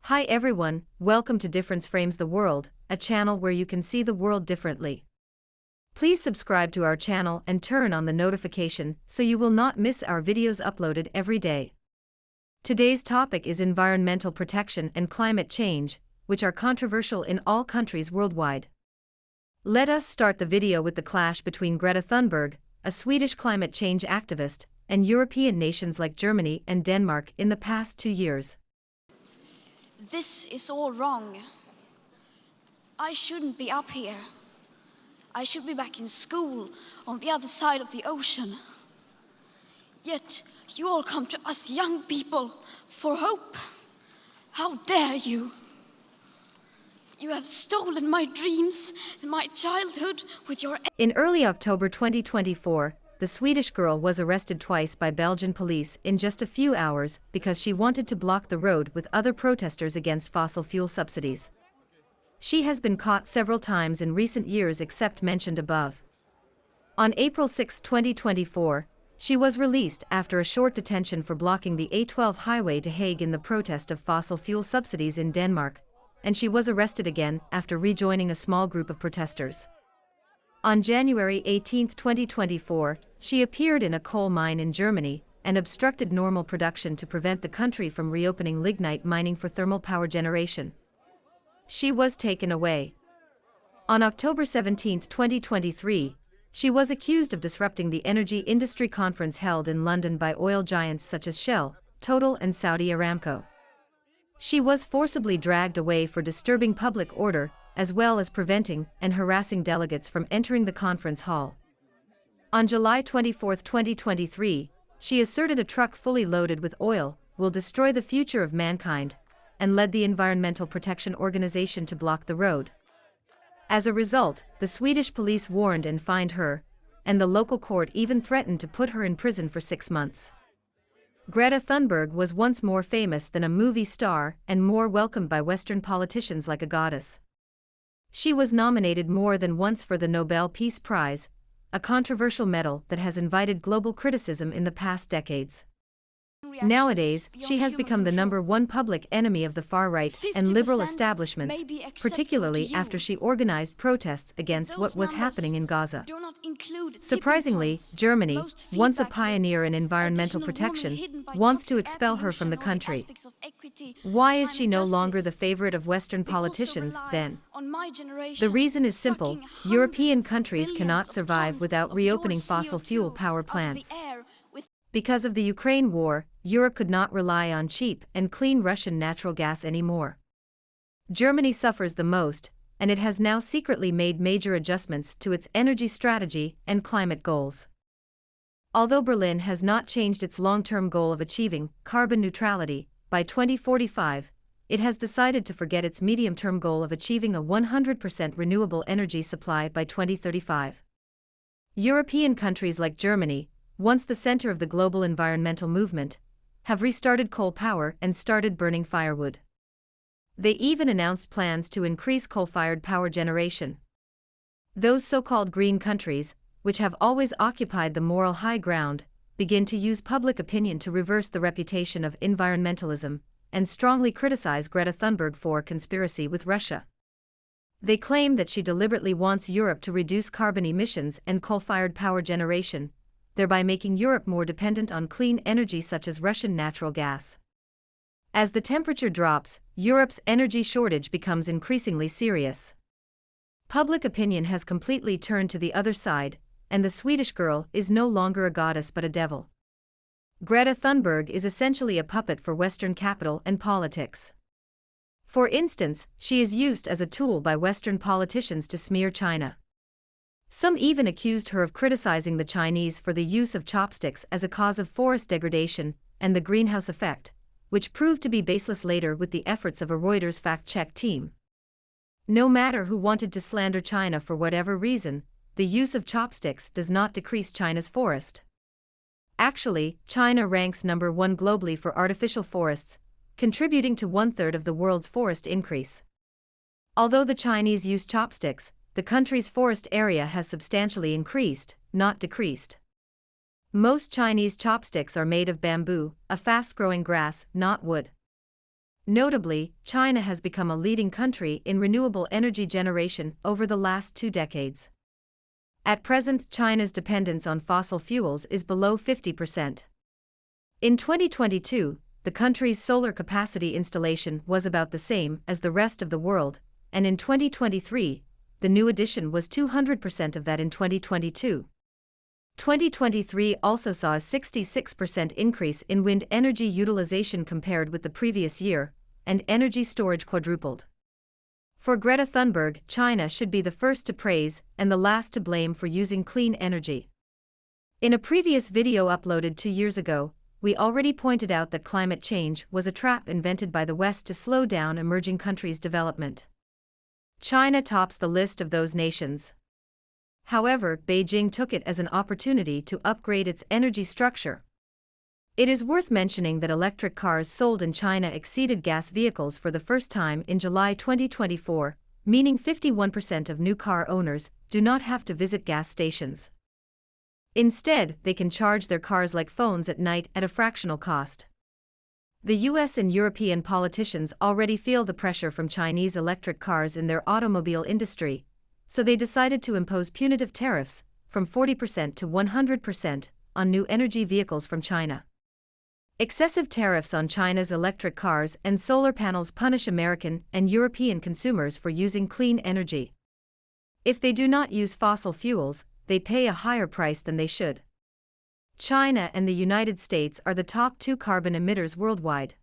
Hi everyone, welcome to Difference Frames the World, a channel where you can see the world differently. Please subscribe to our channel and turn on the notification so you will not miss our videos uploaded every day. Today's topic is environmental protection and climate change, which are controversial in all countries worldwide. Let us start the video with the clash between Greta Thunberg, a Swedish climate change activist, and European nations like Germany and Denmark in the past 2 years. This is all wrong. I shouldn't be up here. I should be back in school on the other side of the ocean. Yet you all come to us young people for hope. How dare you? You have stolen my dreams and my childhood with your... In early October 2024, the Swedish girl was arrested twice by Belgian police in just a few hours because she wanted to block the road with other protesters against fossil fuel subsidies. She has been caught several times in recent years except mentioned above. On April 6, 2024, she was released after a short detention for blocking the A12 highway to Hague in the protest of fossil fuel subsidies in Denmark, and she was arrested again after rejoining a small group of protesters. On January 18, 2024, she appeared in a coal mine in Germany and obstructed normal production to prevent the country from reopening lignite mining for thermal power generation. She was taken away. On October 17, 2023, she was accused of disrupting the energy industry conference held in London by oil giants such as Shell, Total and Saudi Aramco. She was forcibly dragged away for disturbing public order, as well as preventing and harassing delegates from entering the conference hall. On July 24, 2023, she asserted a truck fully loaded with oil will destroy the future of mankind, and led the Environmental Protection Organization to block the road. As a result, the Swedish police warned and fined her, and the local court even threatened to put her in prison for 6 months. Greta Thunberg was once more famous than a movie star and more welcomed by Western politicians like a goddess. She was nominated more than once for the Nobel Peace Prize, a controversial medal that has invited global criticism in the past decades. Nowadays, she has become the #1 public enemy of the far-right and liberal establishments, particularly after she organized protests against what was happening in Gaza. Surprisingly, Germany, once a pioneer in environmental protection, wants to expel her from the country. Why is she no longer the favorite of Western politicians, then? The reason is simple: European countries cannot survive without reopening fossil fuel power plants. Because of the Ukraine war, Europe could not rely on cheap and clean Russian natural gas anymore. Germany suffers the most, and it has now secretly made major adjustments to its energy strategy and climate goals. Although Berlin has not changed its long-term goal of achieving carbon neutrality by 2045, it has decided to forget its medium-term goal of achieving a 100% renewable energy supply by 2035. European countries like Germany, once the center of the global environmental movement, have restarted coal power and started burning firewood. They even announced plans to increase coal-fired power generation. Those so-called green countries, which have always occupied the moral high ground, begin to use public opinion to reverse the reputation of environmentalism and strongly criticize Greta Thunberg for conspiracy with Russia. They claim that she deliberately wants Europe to reduce carbon emissions and coal-fired power generation, thereby making Europe more dependent on clean energy such as Russian natural gas. As the temperature drops, Europe's energy shortage becomes increasingly serious. Public opinion has completely turned to the other side, and the Swedish girl is no longer a goddess but a devil. Greta Thunberg is essentially a puppet for Western capital and politics. For instance, she is used as a tool by Western politicians to smear China. Some even accused her of criticizing the Chinese for the use of chopsticks as a cause of forest degradation and the greenhouse effect, which proved to be baseless later with the efforts of a Reuters fact-check team. No matter who wanted to slander China for whatever reason, the use of chopsticks does not decrease China's forest. Actually, China ranks #1 globally for artificial forests, contributing to 1/3 of the world's forest increase. Although the Chinese use chopsticks, the country's forest area has substantially increased, not decreased. Most Chinese chopsticks are made of bamboo, a fast-growing grass, not wood. Notably, China has become a leading country in renewable energy generation over the last 2 decades. At present, China's dependence on fossil fuels is below 50%. In 2022, the country's solar capacity installation was about the same as the rest of the world, and in 2023, the new addition was 200% of that in 2022. 2023 also saw a 66% increase in wind energy utilization compared with the previous year, and energy storage quadrupled. For Greta Thunberg, China should be the first to praise and the last to blame for using clean energy. In a previous video uploaded 2 years ago, we already pointed out that climate change was a trap invented by the West to slow down emerging countries' development. China tops the list of those nations. However, Beijing took it as an opportunity to upgrade its energy structure. It is worth mentioning that electric cars sold in China exceeded gas vehicles for the first time in July 2024, meaning 51% of new car owners do not have to visit gas stations. Instead, they can charge their cars like phones at night at a fractional cost. The US and European politicians already feel the pressure from Chinese electric cars in their automobile industry, so they decided to impose punitive tariffs, from 40% to 100%, on new energy vehicles from China. Excessive tariffs on China's electric cars and solar panels punish American and European consumers for using clean energy. If they do not use fossil fuels, they pay a higher price than they should. China and the United States are the top 2 carbon emitters worldwide.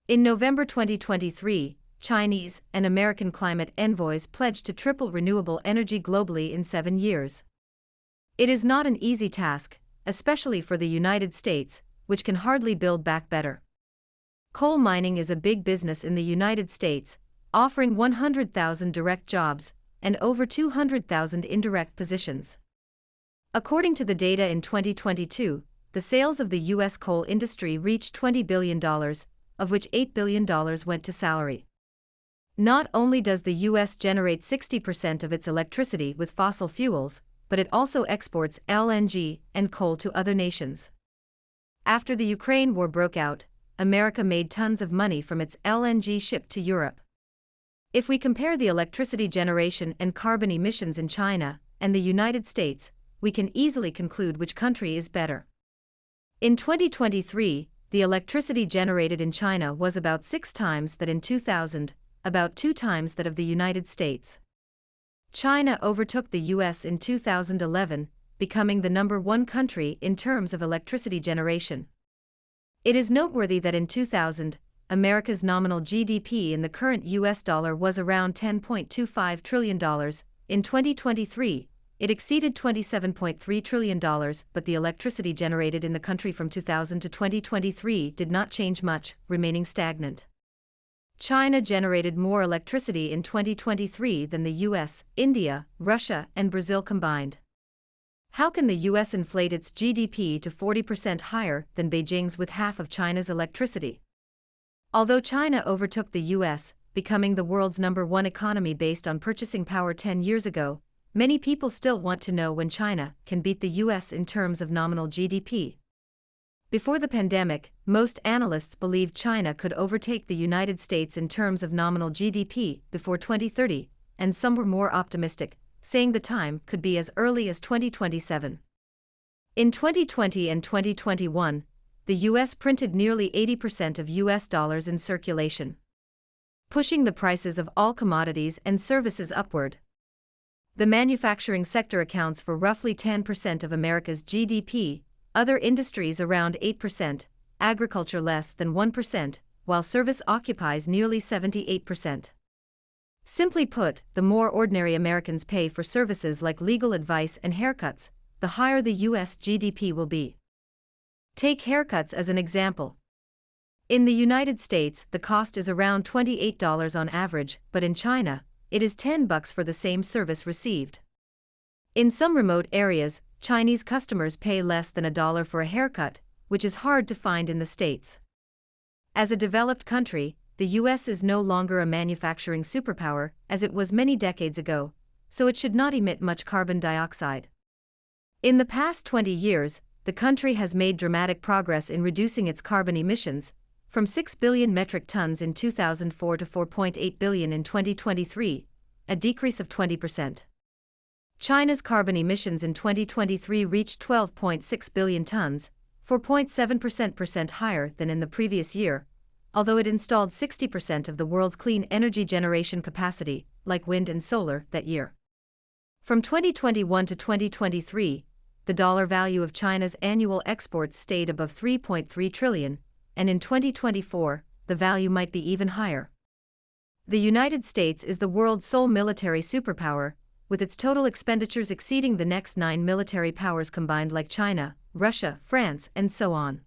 In November 2023, Chinese and American climate envoys pledged to triple renewable energy globally in 7 years. It is not an easy task, especially for the United States, which can hardly build back better. Coal mining is a big business in the United States, offering 100,000 direct jobs and over 200,000 indirect positions. According to the data in 2022, the sales of the U.S. coal industry reached $20 billion, of which $8 billion went to salary. Not only does the U.S. generate 60% of its electricity with fossil fuels, but it also exports LNG and coal to other nations. After the Ukraine war broke out, America made tons of money from its LNG shipped to Europe. If we compare the electricity generation and carbon emissions in China and the United States, we can easily conclude which country is better. In 2023, the electricity generated in China was about 6 times that in 2000, about 2 times that of the United States. China overtook the US in 2011, becoming the #1 country in terms of electricity generation. It is noteworthy that in 2000, America's nominal GDP in the current US dollar was around $10.25 trillion. In 2023, it exceeded $27.3 trillion, but the electricity generated in the country from 2000 to 2023 did not change much, remaining stagnant. China generated more electricity in 2023 than the US, India, Russia, and Brazil combined. How can the US inflate its GDP to 40% higher than Beijing's with half of China's electricity? Although China overtook the US, becoming the world's #1 economy based on purchasing power 10 years ago, many people still want to know when China can beat the US in terms of nominal GDP. Before the pandemic, most analysts believed China could overtake the United States in terms of nominal GDP before 2030, and some were more optimistic, saying the time could be as early as 2027. In 2020 and 2021, the US printed nearly 80% of US dollars in circulation, pushing the prices of all commodities and services upward. The manufacturing sector accounts for roughly 10% of America's GDP, other industries around 8%, agriculture less than 1%, while service occupies nearly 78%. Simply put, the more ordinary Americans pay for services like legal advice and haircuts, the higher the US GDP will be. Take haircuts as an example. In the United States, the cost is around $28 on average, but in China, it is $10 for the same service received. In some remote areas, Chinese customers pay less than $1 for a haircut, which is hard to find in the States. As a developed country, the US is no longer a manufacturing superpower, as it was many decades ago, so it should not emit much carbon dioxide. In the past 20 years, the country has made dramatic progress in reducing its carbon emissions, from 6 billion metric tons in 2004 to 4.8 billion in 2023, a decrease of 20%. China's carbon emissions in 2023 reached 12.6 billion tons, 4.7% higher than in the previous year, although it installed 60% of the world's clean energy generation capacity, like wind and solar, that year. From 2021 to 2023, the dollar value of China's annual exports stayed above 3.3 trillion, and in 2024, the value might be even higher. The United States is the world's sole military superpower, with its total expenditures exceeding the next 9 military powers combined, like China, Russia, France, and so on.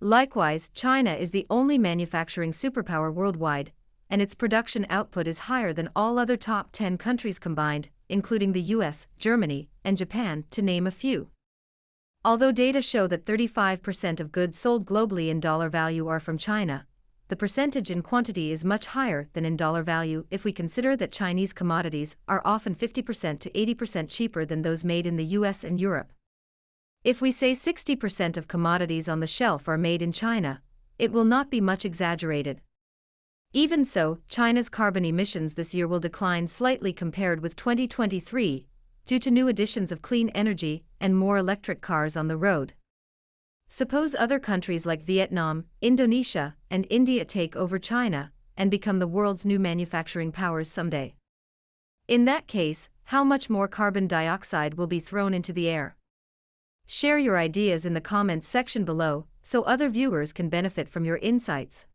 Likewise, China is the only manufacturing superpower worldwide, and its production output is higher than all other top 10 countries combined, including the US, Germany, and Japan, to name a few. Although data show that 35% of goods sold globally in dollar value are from China, the percentage in quantity is much higher than in dollar value if we consider that Chinese commodities are often 50% to 80% cheaper than those made in the US and Europe. If we say 60% of commodities on the shelf are made in China, it will not be much exaggerated. Even so, China's carbon emissions this year will decline slightly compared with 2023, due to new additions of clean energy and more electric cars on the road. Suppose other countries like Vietnam, Indonesia, and India take over China and become the world's new manufacturing powers someday. In that case, how much more carbon dioxide will be thrown into the air? Share your ideas in the comments section below so other viewers can benefit from your insights.